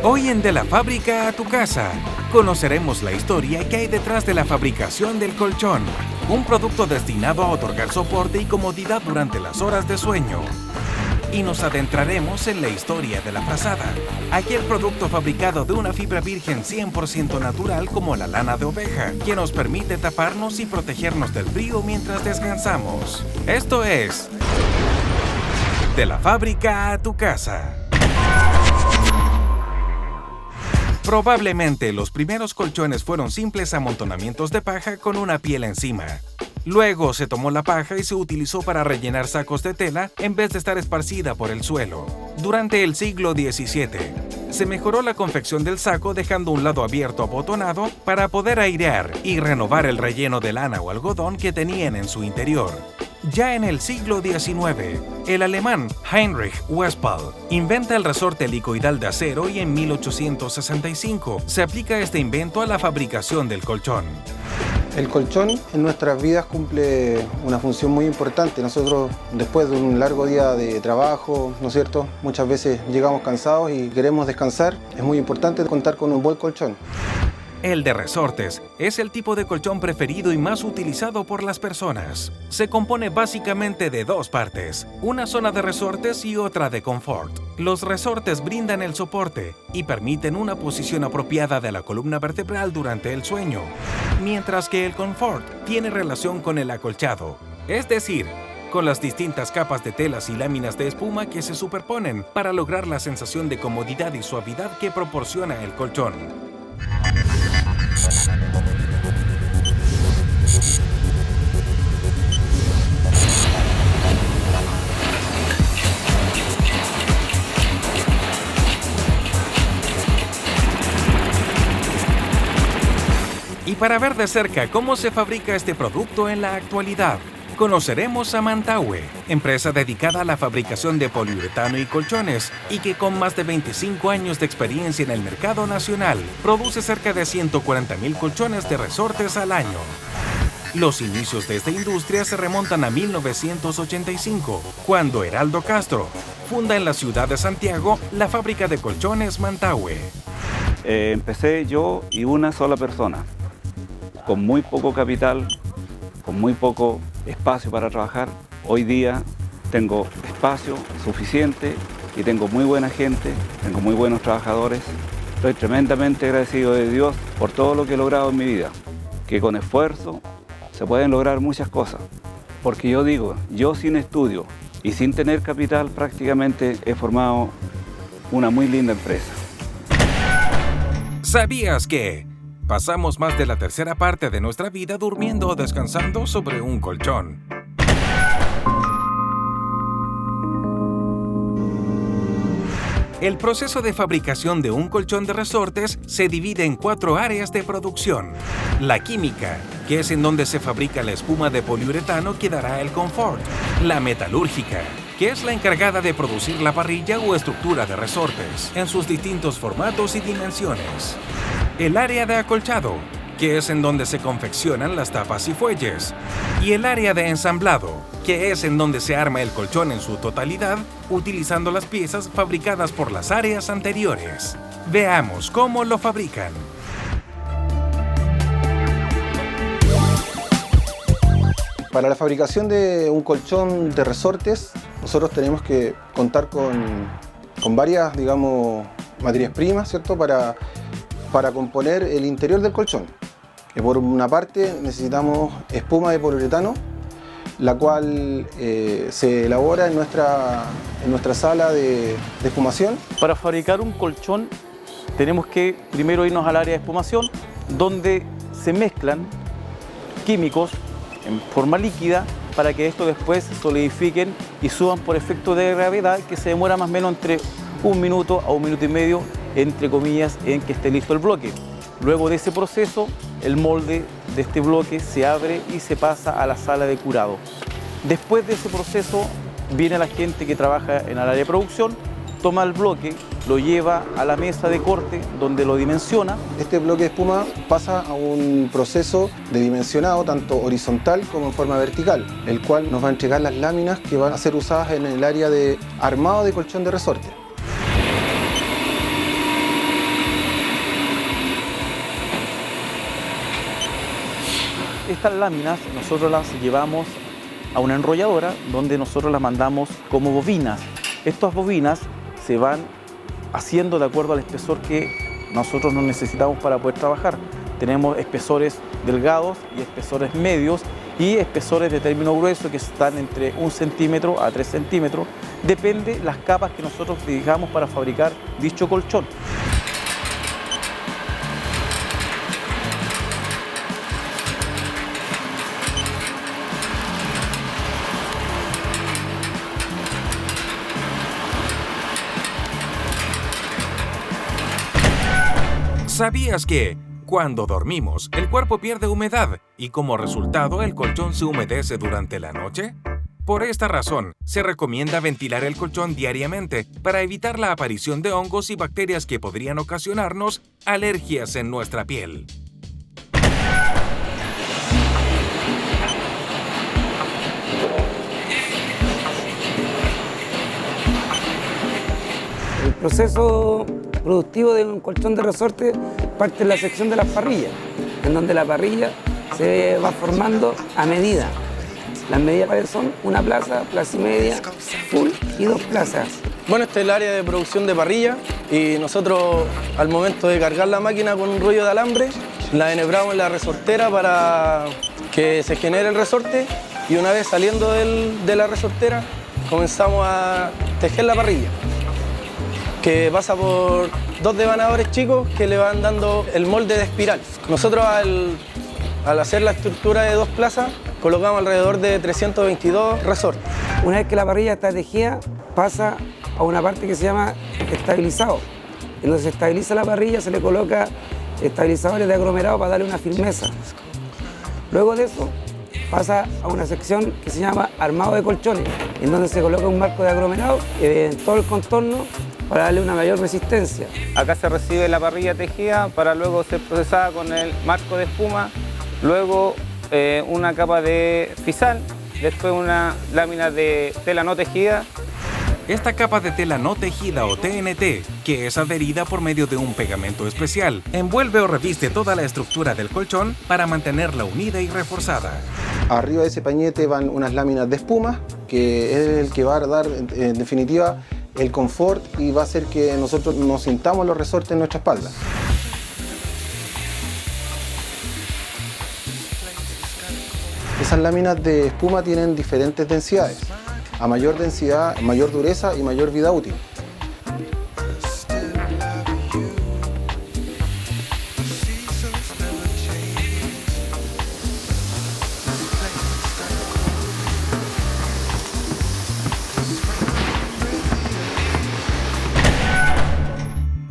Hoy en De la Fábrica a tu Casa, conoceremos la historia que hay detrás de la fabricación del colchón, un producto destinado a otorgar soporte y comodidad durante las horas de sueño. Y nos adentraremos en la historia de la frazada, aquel producto fabricado de una fibra virgen 100% natural como la lana de oveja, que nos permite taparnos y protegernos del frío mientras descansamos. Esto es De la Fábrica a tu Casa. Probablemente los primeros colchones fueron simples amontonamientos de paja con una piel encima. Luego se tomó la paja y se utilizó para rellenar sacos de tela en vez de estar esparcida por el suelo. Durante el siglo XVII, se mejoró la confección del saco dejando un lado abierto abotonado para poder airear y renovar el relleno de lana o algodón que tenían en su interior. Ya en el siglo XIX, el alemán Heinrich Westphal inventa el resorte helicoidal de acero y en 1865 se aplica este invento a la fabricación del colchón. El colchón en nuestras vidas cumple una función muy importante. Nosotros, después de un largo día de trabajo, ¿no es cierto?, muchas veces llegamos cansados y queremos descansar. Es muy importante contar con un buen colchón. El de resortes es el tipo de colchón preferido y más utilizado por las personas. Se compone básicamente de dos partes, una zona de resortes y otra de confort. Los resortes brindan el soporte y permiten una posición apropiada de la columna vertebral durante el sueño, mientras que el confort tiene relación con el acolchado, es decir, con las distintas capas de telas y láminas de espuma que se superponen para lograr la sensación de comodidad y suavidad que proporciona el colchón. Y para ver de cerca cómo se fabrica este producto en la actualidad, conoceremos a Mantaue, empresa dedicada a la fabricación de poliuretano y colchones y que con más de 25 años de experiencia en el mercado nacional, produce cerca de 140,000 colchones de resortes al año. Los inicios de esta industria se remontan a 1985, cuando Heraldo Castro funda en la ciudad de Santiago la fábrica de colchones Mantaue. Empecé yo y una sola persona, con muy poco capital, con muy poco espacio para trabajar. Hoy día tengo espacio suficiente y tengo muy buena gente, tengo muy buenos trabajadores. Estoy tremendamente agradecido de Dios por todo lo que he logrado en mi vida, que con esfuerzo se pueden lograr muchas cosas. Porque yo digo, yo sin estudio y sin tener capital prácticamente he formado una muy linda empresa. ¿Sabías que pasamos más de la tercera parte de nuestra vida durmiendo o descansando sobre un colchón? El proceso de fabricación de un colchón de resortes se divide en 4 áreas de producción. La química, que es en donde se fabrica la espuma de poliuretano que dará el confort. La metalúrgica, que es la encargada de producir la parrilla o estructura de resortes, en sus distintos formatos y dimensiones. El área de acolchado, que es en donde se confeccionan las tapas y fuelles. Y el área de ensamblado, que es en donde se arma el colchón en su totalidad, utilizando las piezas fabricadas por las áreas anteriores. Veamos cómo lo fabrican. Para la fabricación de un colchón de resortes, nosotros tenemos que contar con varias, digamos, materias primas, ¿cierto?, para componer el interior del colchón. Que por una parte necesitamos espuma de poliuretano, la cual se elabora en nuestra sala de espumación. Para fabricar un colchón tenemos que primero irnos al área de espumación, donde se mezclan químicos en forma líquida para que esto después se solidifiquen y suban por efecto de gravedad, que se demora más o menos entre 1 minuto a 1 minuto y medio, entre comillas, en que esté listo el bloque. Luego de ese proceso, el molde de este bloque se abre y se pasa a la sala de curado. Después de ese proceso, viene la gente que trabaja en el área de producción, toma el bloque, lo lleva a la mesa de corte donde lo dimensiona. Este bloque de espuma pasa a un proceso de dimensionado tanto horizontal como en forma vertical, el cual nos va a entregar las láminas que van a ser usadas en el área de armado de colchón de resorte. estas láminas nosotros las llevamos a una enrolladora donde nosotros las mandamos como bobinas. Estas bobinas se van haciendo de acuerdo al espesor que nosotros nos necesitamos para poder trabajar. Tenemos espesores delgados y espesores medios y espesores de término grueso que están entre 1 centímetro a 3 centímetros. Depende las capas que nosotros dedicamos para fabricar dicho colchón. ¿Sabías que, cuando dormimos, el cuerpo pierde humedad y como resultado el colchón se humedece durante la noche? Por esta razón, se recomienda ventilar el colchón diariamente para evitar la aparición de hongos y bacterias que podrían ocasionarnos alergias en nuestra piel. El proceso productivo de un colchón de resorte parte en la sección de las parrillas, en donde la parrilla se va formando a medida. Las medidas son una plaza, plaza y media, full y 2 plazas. Bueno, este es el área de producción de parrilla y nosotros al momento de cargar la máquina con un rollo de alambre, la enhebramos en la resortera para que se genere el resorte y una vez saliendo de la resortera comenzamos a tejer la parrilla, que pasa por 2 devanadores chicos que le van dando el molde de espiral. Nosotros al hacer la estructura de 2 plazas colocamos alrededor de 322 resortes. Una vez que la parrilla está tejida, pasa a una parte que se llama estabilizado. Entonces se estabiliza la parrilla, se le coloca estabilizadores de aglomerado para darle una firmeza. Luego de eso pasa a una sección que se llama armado de colchones, en donde se coloca un marco de aglomerado en todo el contorno para darle una mayor resistencia. Acá se recibe la parrilla tejida para luego ser procesada con el marco de espuma, luego una capa de fisal, después una lámina de tela no tejida. Esta capa de tela no tejida o TNT, que es adherida por medio de un pegamento especial, envuelve o reviste toda la estructura del colchón para mantenerla unida y reforzada. Arriba de ese pañete van unas láminas de espuma, que es el que va a dar en definitiva el confort y va a hacer que nosotros nos sintamos los resortes en nuestra espalda. Esas láminas de espuma tienen diferentes densidades. A mayor densidad, mayor dureza y mayor vida útil.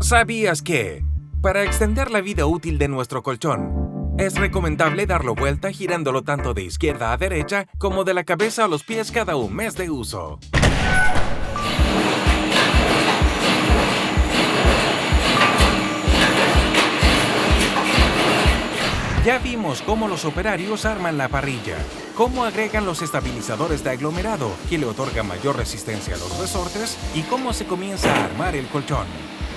¿Sabías que, para extender la vida útil de nuestro colchón, es recomendable darlo vuelta girándolo tanto de izquierda a derecha como de la cabeza a los pies cada un mes de uso? Ya vimos cómo los operarios arman la parrilla, cómo agregan los estabilizadores de aglomerado que le otorgan mayor resistencia a los resortes y cómo se comienza a armar el colchón.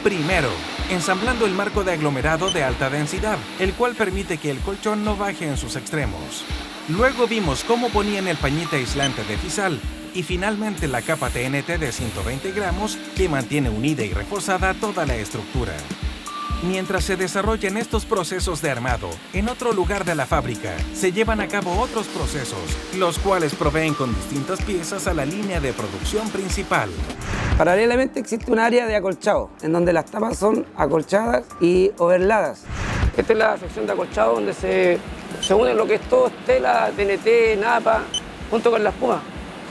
Primero, ensamblando el marco de aglomerado de alta densidad, el cual permite que el colchón no baje en sus extremos. Luego vimos cómo ponían el pañete aislante de fisal y finalmente la capa TNT de 120 gramos que mantiene unida y reforzada toda la estructura. Mientras se desarrollan estos procesos de armado, en otro lugar de la fábrica se llevan a cabo otros procesos, los cuales proveen con distintas piezas a la línea de producción principal. Paralelamente existe un área de acolchado, en donde las tapas son acolchadas y overladas. Esta es la sección de acolchado donde se une lo que es todo, tela, TNT, napa, junto con la espuma.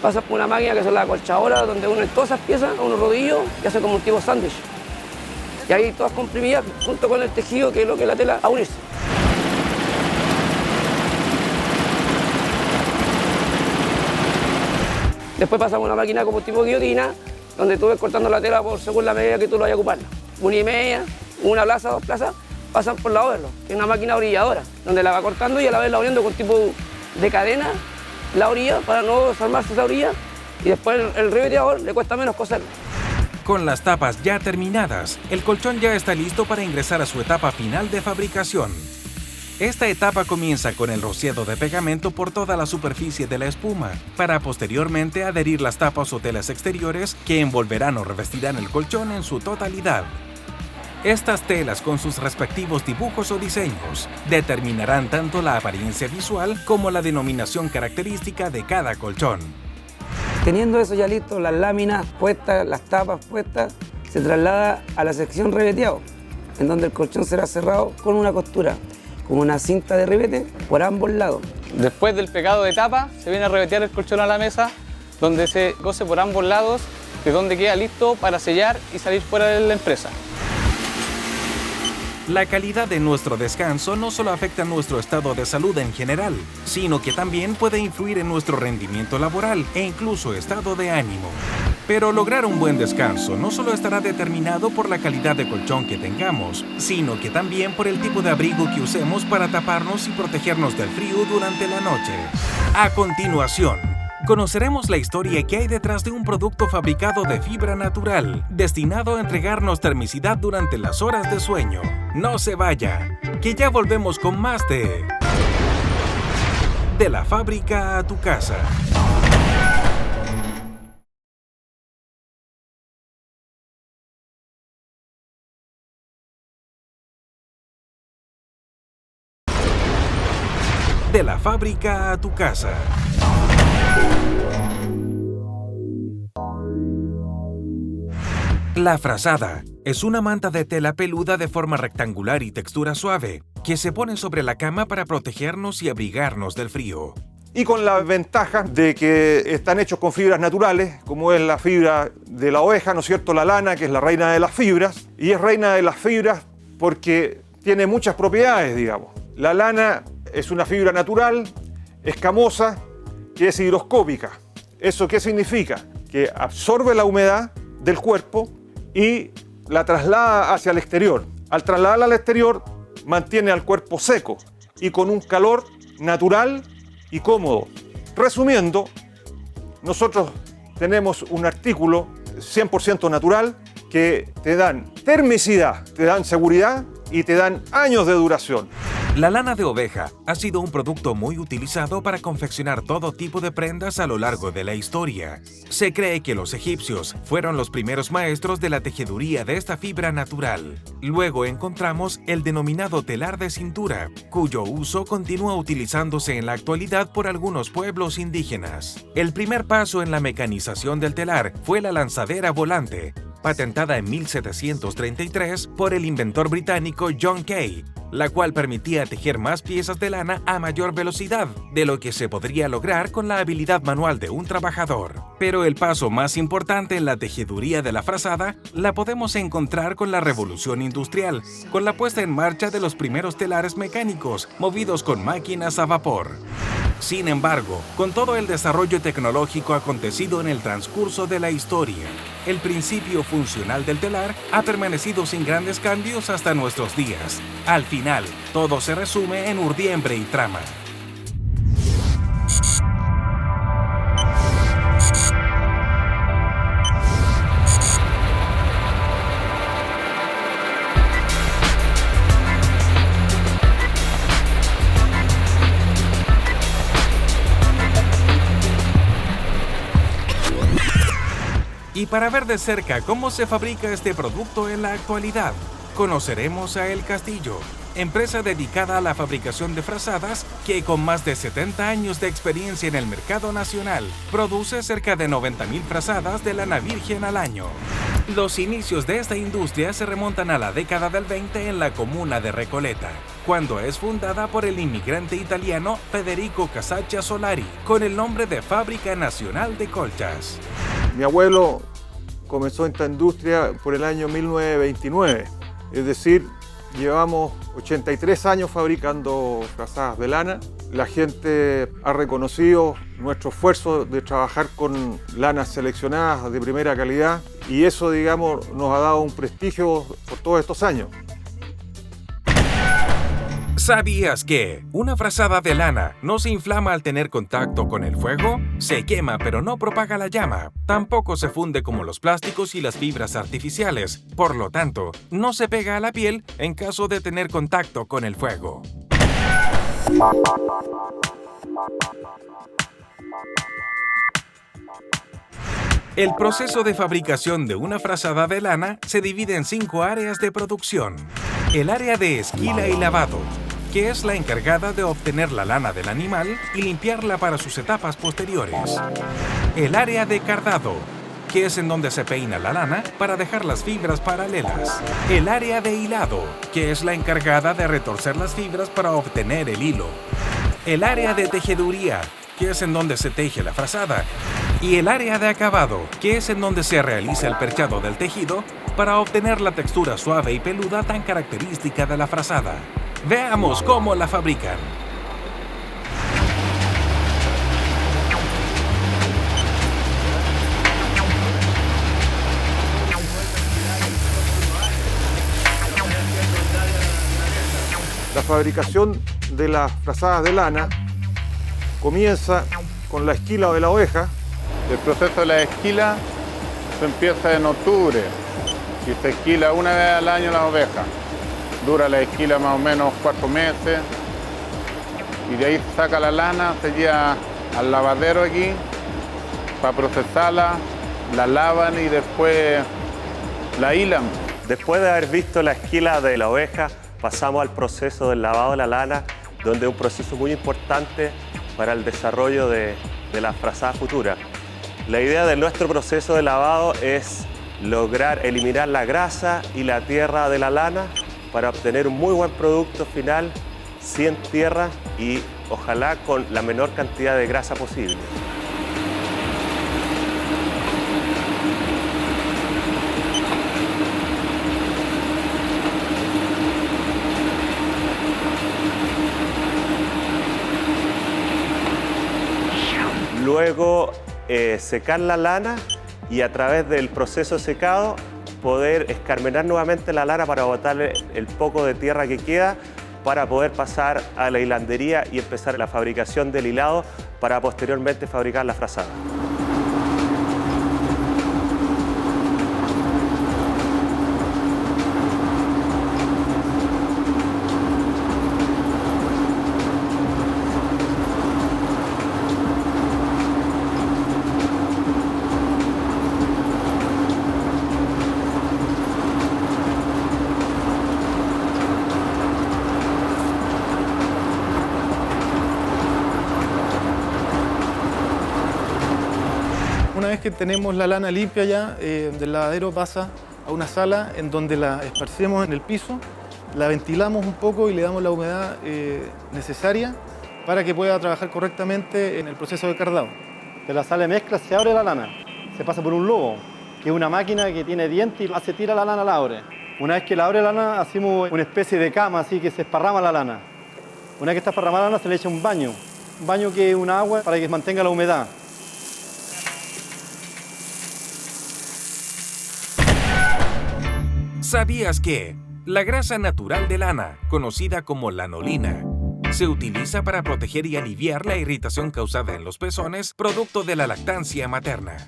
Pasa por una máquina que son las acolchadoras, donde unen todas esas piezas a unos rodillos y hace como un tipo sándwich. Y ahí todas comprimidas junto con el tejido, que es lo que la tela a unirse. Después pasa por una máquina como tipo guillotina, donde tú ves cortando la tela según la medida que tú lo vayas a ocupar. 1,5, una plaza, 2 plazas, pasan por la overlock, que es una máquina orilladora, donde la va cortando y a la vez la uniendo con tipo de cadena la orilla para no desarmarse esa orilla, y después el ribeteador le cuesta menos coserlo. Con las tapas ya terminadas, el colchón ya está listo para ingresar a su etapa final de fabricación. Esta etapa comienza con el rociado de pegamento por toda la superficie de la espuma, para posteriormente adherir las tapas o telas exteriores que envolverán o revestirán el colchón en su totalidad. Estas telas, con sus respectivos dibujos o diseños, determinarán tanto la apariencia visual como la denominación característica de cada colchón. Teniendo eso ya listo, las láminas puestas, las tapas puestas, se traslada a la sección ribeteado, en donde el colchón será cerrado con una costura, con una cinta de ribete por ambos lados. Después del pegado de tapa, se viene a ribetear el colchón a la mesa, donde se cose por ambos lados, de donde queda listo para sellar y salir fuera de la empresa. La calidad de nuestro descanso no solo afecta nuestro estado de salud en general, sino que también puede influir en nuestro rendimiento laboral e incluso estado de ánimo. Pero lograr un buen descanso no solo estará determinado por la calidad de colchón que tengamos, sino que también por el tipo de abrigo que usemos para taparnos y protegernos del frío durante la noche. A continuación, conoceremos la historia que hay detrás de un producto fabricado de fibra natural, destinado a entregarnos termicidad durante las horas de sueño. No se vaya, que ya volvemos con más de la fábrica a tu casa. De la fábrica a tu casa. La frazada es una manta de tela peluda de forma rectangular y textura suave, que se pone sobre la cama para protegernos y abrigarnos del frío. Y con la ventaja de que están hechos con fibras naturales, como es la fibra de la oveja, ¿no es cierto?, la lana, que es la reina de las fibras, y es reina de las fibras porque tiene muchas propiedades, digamos. La lana es una fibra natural, escamosa, que es higroscópica. ¿Eso qué significa? Que absorbe la humedad del cuerpo y la traslada hacia el exterior. Al trasladarla al exterior, mantiene al cuerpo seco y con un calor natural y cómodo. Resumiendo, nosotros tenemos un artículo 100% natural que te dan termicidad, te dan seguridad y te dan años de duración. La lana de oveja ha sido un producto muy utilizado para confeccionar todo tipo de prendas a lo largo de la historia. Se cree que los egipcios fueron los primeros maestros de la tejeduría de esta fibra natural. Luego encontramos el denominado telar de cintura, cuyo uso continúa utilizándose en la actualidad por algunos pueblos indígenas. El primer paso en la mecanización del telar fue la lanzadera volante, patentada en 1733 por el inventor británico John Kay, la cual permitía tejer más piezas de lana a mayor velocidad de lo que se podría lograr con la habilidad manual de un trabajador. Pero el paso más importante en la tejeduría de la frazada la podemos encontrar con la revolución industrial, con la puesta en marcha de los primeros telares mecánicos movidos con máquinas a vapor. Sin embargo, con todo el desarrollo tecnológico acontecido en el transcurso de la historia, el principio funcional del telar ha permanecido sin grandes cambios hasta nuestros días. Al final, todo se resume en urdiembre y trama. Y para ver de cerca cómo se fabrica este producto en la actualidad, conoceremos a El Castillo, empresa dedicada a la fabricación de frazadas que con más de 70 años de experiencia en el mercado nacional, produce cerca de 90.000 frazadas de lana virgen al año. Los inicios de esta industria se remontan a la década del 20 en la comuna de Recoleta, cuando es fundada por el inmigrante italiano Federico Casaccia Solari, con el nombre de Fábrica Nacional de Colchas. Mi abuelo comenzó esta industria por el año 1929, es decir, llevamos 83 años fabricando frazadas de lana. La gente ha reconocido nuestro esfuerzo de trabajar con lanas seleccionadas de primera calidad y eso, digamos, nos ha dado un prestigio por todos estos años. ¿Sabías que una frazada de lana no se inflama al tener contacto con el fuego? Se quema pero no propaga la llama. Tampoco se funde como los plásticos y las fibras artificiales. Por lo tanto, no se pega a la piel en caso de tener contacto con el fuego. El proceso de fabricación de una frazada de lana se divide en 5 áreas de producción. El área de esquila y lavado, que es la encargada de obtener la lana del animal y limpiarla para sus etapas posteriores. El área de cardado, que es en donde se peina la lana para dejar las fibras paralelas. El área de hilado, que es la encargada de retorcer las fibras para obtener el hilo. El área de tejeduría, que es en donde se teje la frazada. Y el área de acabado, que es en donde se realiza el perchado del tejido para obtener la textura suave y peluda tan característica de la frazada. Veamos cómo la fabrican. La fabricación de las frazadas de lana comienza con la esquila de la oveja. El proceso de la esquila se empieza en octubre y se esquila una vez al año la oveja. Dura la esquila más o menos 4 meses y de ahí se saca la lana, se lleva al lavadero aquí para procesarla, la lavan y después la hilan. Después de haber visto la esquila de la oveja, pasamos al proceso del lavado de la lana, donde es un proceso muy importante para el desarrollo de la frazada futura. La idea de nuestro proceso de lavado es lograr eliminar la grasa y la tierra de la lana para obtener un muy buen producto final, sin tierra y ojalá con la menor cantidad de grasa posible. Luego secar la lana y a través del proceso de secado poder escarmenar nuevamente la lana para botarle el poco de tierra que queda para poder pasar a la hilandería y empezar la fabricación del hilado para posteriormente fabricar la frazada. Una vez que tenemos la lana limpia ya, del lavadero pasa a una sala en donde la esparcemos en el piso, la ventilamos un poco y le damos la humedad necesaria para que pueda trabajar correctamente en el proceso de cardado. De la sala de mezcla se abre la lana, se pasa por un lobo, que es una máquina que tiene dientes y se tira la lana, la abre. Una vez que la abre la lana, hacemos una especie de cama, así que se esparrama la lana. Una vez que está esparramada la lana, se le echa un baño que es un agua para que mantenga la humedad. ¿Sabías que la grasa natural de lana, conocida como lanolina, se utiliza para proteger y aliviar la irritación causada en los pezones producto de la lactancia materna?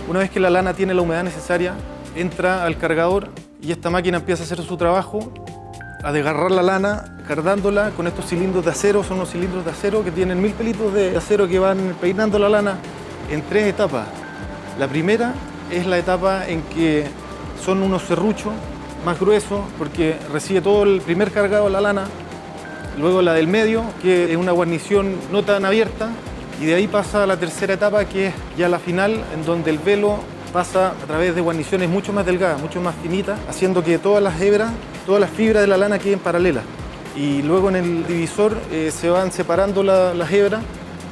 Una vez que la lana tiene la humedad necesaria, entra al cargador y esta máquina empieza a hacer su trabajo, a desgarrar la lana, cardándola con estos cilindros de acero. Son unos cilindros de acero que tienen 1000 pelitos de acero que van peinando la lana en 3 etapas. La primera es la etapa en que son unos serruchos más gruesos porque recibe todo el primer cargado de la lana. Luego la del medio, que es una guarnición no tan abierta, y de ahí pasa a la tercera etapa, que es ya la final, en donde el velo pasa a través de guarniciones mucho más delgadas, mucho más finitas, haciendo que todas las hebras, todas las fibras de la lana queden paralelas. Y luego en el divisor se van separando las hebras,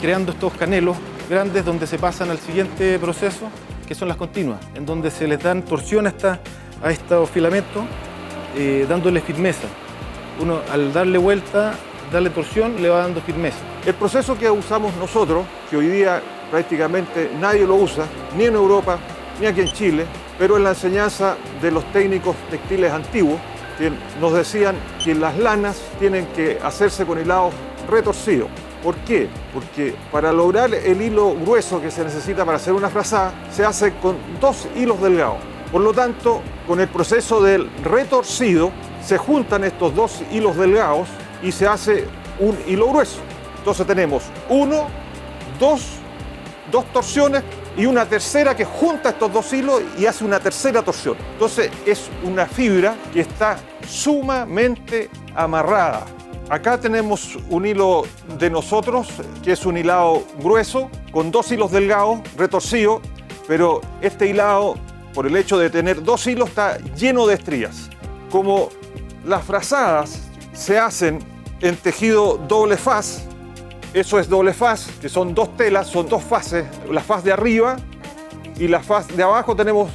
creando estos canelos grandes donde se pasan al siguiente proceso, que son las continuas, en donde se les dan torsión a estos filamentos, dándole firmeza. Uno, al darle vuelta, darle torsión, le va dando firmeza. El proceso que usamos nosotros, que hoy día prácticamente nadie lo usa, ni en Europa, ni aquí en Chile, pero en la enseñanza de los técnicos textiles antiguos, que nos decían que las lanas tienen que hacerse con hilados retorcidos. ¿Por qué? Porque para lograr el hilo grueso que se necesita para hacer una frazada, se hace con 2 hilos delgados. Por lo tanto, con el proceso del retorcido, se juntan estos 2 hilos delgados y se hace un hilo grueso. Entonces tenemos 1, 2 torsiones y una tercera que junta estos 2 hilos y hace una tercera torsión. Entonces es una fibra que está sumamente amarrada. Acá tenemos un hilo de nosotros, que es un hilado grueso, con 2 hilos delgados, retorcidos, pero este hilado, por el hecho de tener 2 hilos, está lleno de estrías. Como las frazadas se hacen en tejido doble faz, eso es doble faz, que son 2 telas, son 2 fases, la faz de arriba y la faz de abajo tenemos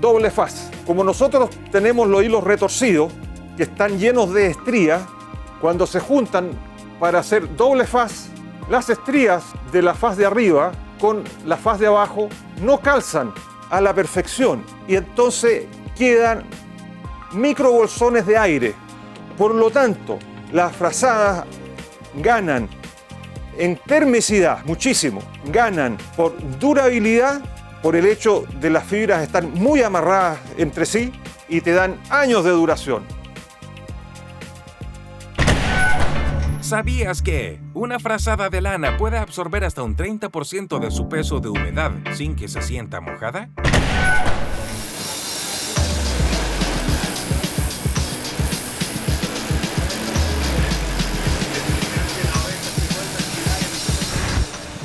doble faz. Como nosotros tenemos los hilos retorcidos, que están llenos de estrías, cuando se juntan para hacer doble faz, las estrías de la faz de arriba con la faz de abajo no calzan a la perfección y entonces quedan microbolsones de aire. Por lo tanto, las frazadas ganan en termicidad muchísimo, ganan por durabilidad por el hecho de las fibras están muy amarradas entre sí y te dan años de duración. ¿Sabías que una frazada de lana puede absorber hasta un 30% de su peso de humedad sin que se sienta mojada?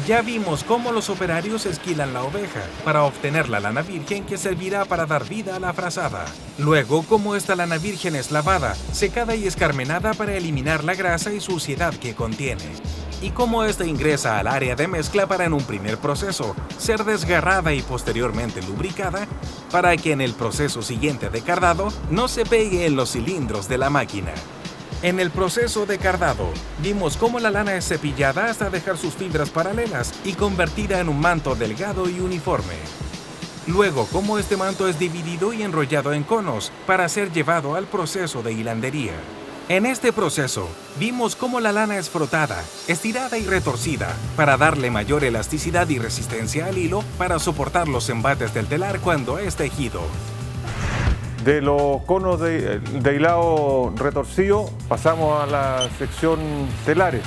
Ya vimos cómo los operarios esquilan la oveja para obtener la lana virgen que servirá para dar vida a la frazada. Luego, cómo esta lana virgen es lavada, secada y escarmenada para eliminar la grasa y suciedad que contiene. Y cómo esta ingresa al área de mezcla para en un primer proceso ser desgarrada y posteriormente lubricada para que en el proceso siguiente de cardado no se pegue en los cilindros de la máquina. En el proceso de cardado, vimos cómo la lana es cepillada hasta dejar sus fibras paralelas y convertida en un manto delgado y uniforme. Luego, cómo este manto es dividido y enrollado en conos para ser llevado al proceso de hilandería. En este proceso, vimos cómo la lana es frotada, estirada y retorcida para darle mayor elasticidad y resistencia al hilo para soportar los embates del telar cuando es tejido. De los conos de hilado retorcido pasamos a la sección telares.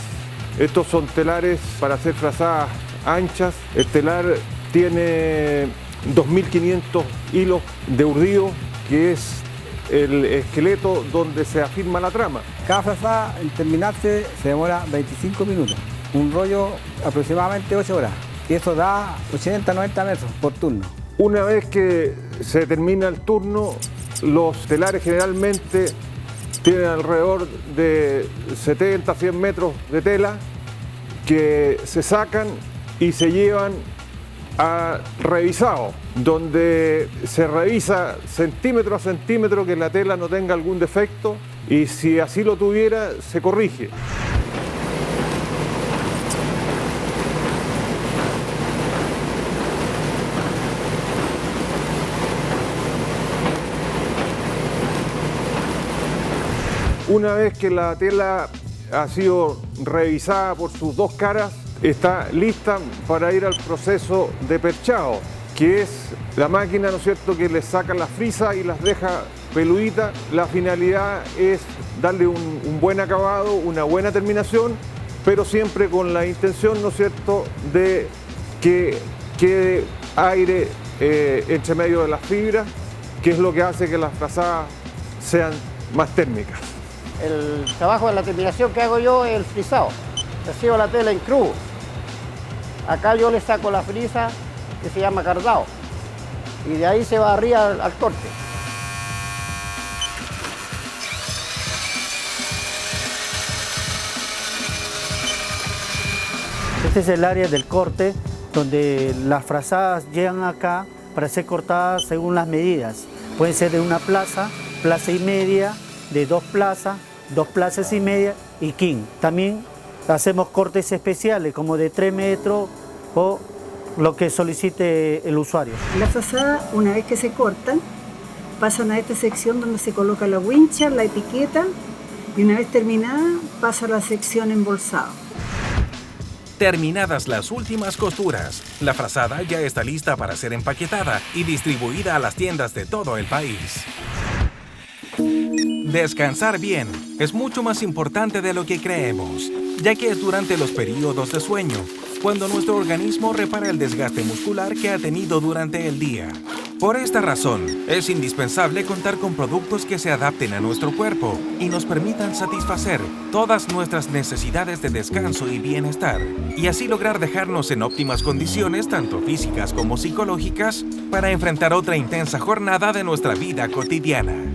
Estos son telares para hacer frazadas anchas. El telar tiene 2.500 hilos de urdido, que es el esqueleto donde se afirma la trama. Cada frazada en terminarse se demora 25 minutos. Un rollo aproximadamente 8 horas. Y eso da 80-90 metros por turno. Una vez que se termina el turno, los telares generalmente tienen alrededor de 70-100 metros de tela que se sacan y se llevan a revisado, donde se revisa centímetro a centímetro que la tela no tenga algún defecto y si así lo tuviera, se corrige. Una vez que la tela ha sido revisada por sus 2 caras, está lista para ir al proceso de perchado, que es la máquina, ¿no es cierto?, que le saca las frisas y las deja peluditas. La finalidad es darle un buen acabado, una buena terminación, pero siempre con la intención, ¿no es cierto?, de que quede aire entre medio de las fibras, que es lo que hace que las frazadas sean más térmicas. El trabajo de la terminación que hago yo es el frisado. Recibo la tela en crudo. Acá yo le saco la frisa que se llama cardado. Y de ahí se va arriba al corte. Este es el área del corte donde las frazadas llegan acá para ser cortadas según las medidas. Pueden ser de una plaza, plaza y media, de 2 plazas, 2 plazas y media y king. También hacemos cortes especiales como de 3 metros o lo que solicite el usuario. Las frazadas, una vez que se cortan, pasan a esta sección donde se coloca la wincha, la etiqueta y una vez terminada pasa a la sección embolsado. Terminadas las últimas costuras, la frazada ya está lista para ser empaquetada y distribuida a las tiendas de todo el país. Descansar bien es mucho más importante de lo que creemos, ya que es durante los periodos de sueño cuando nuestro organismo repara el desgaste muscular que ha tenido durante el día. Por esta razón, es indispensable contar con productos que se adapten a nuestro cuerpo y nos permitan satisfacer todas nuestras necesidades de descanso y bienestar, y así lograr dejarnos en óptimas condiciones, tanto físicas como psicológicas, para enfrentar otra intensa jornada de nuestra vida cotidiana.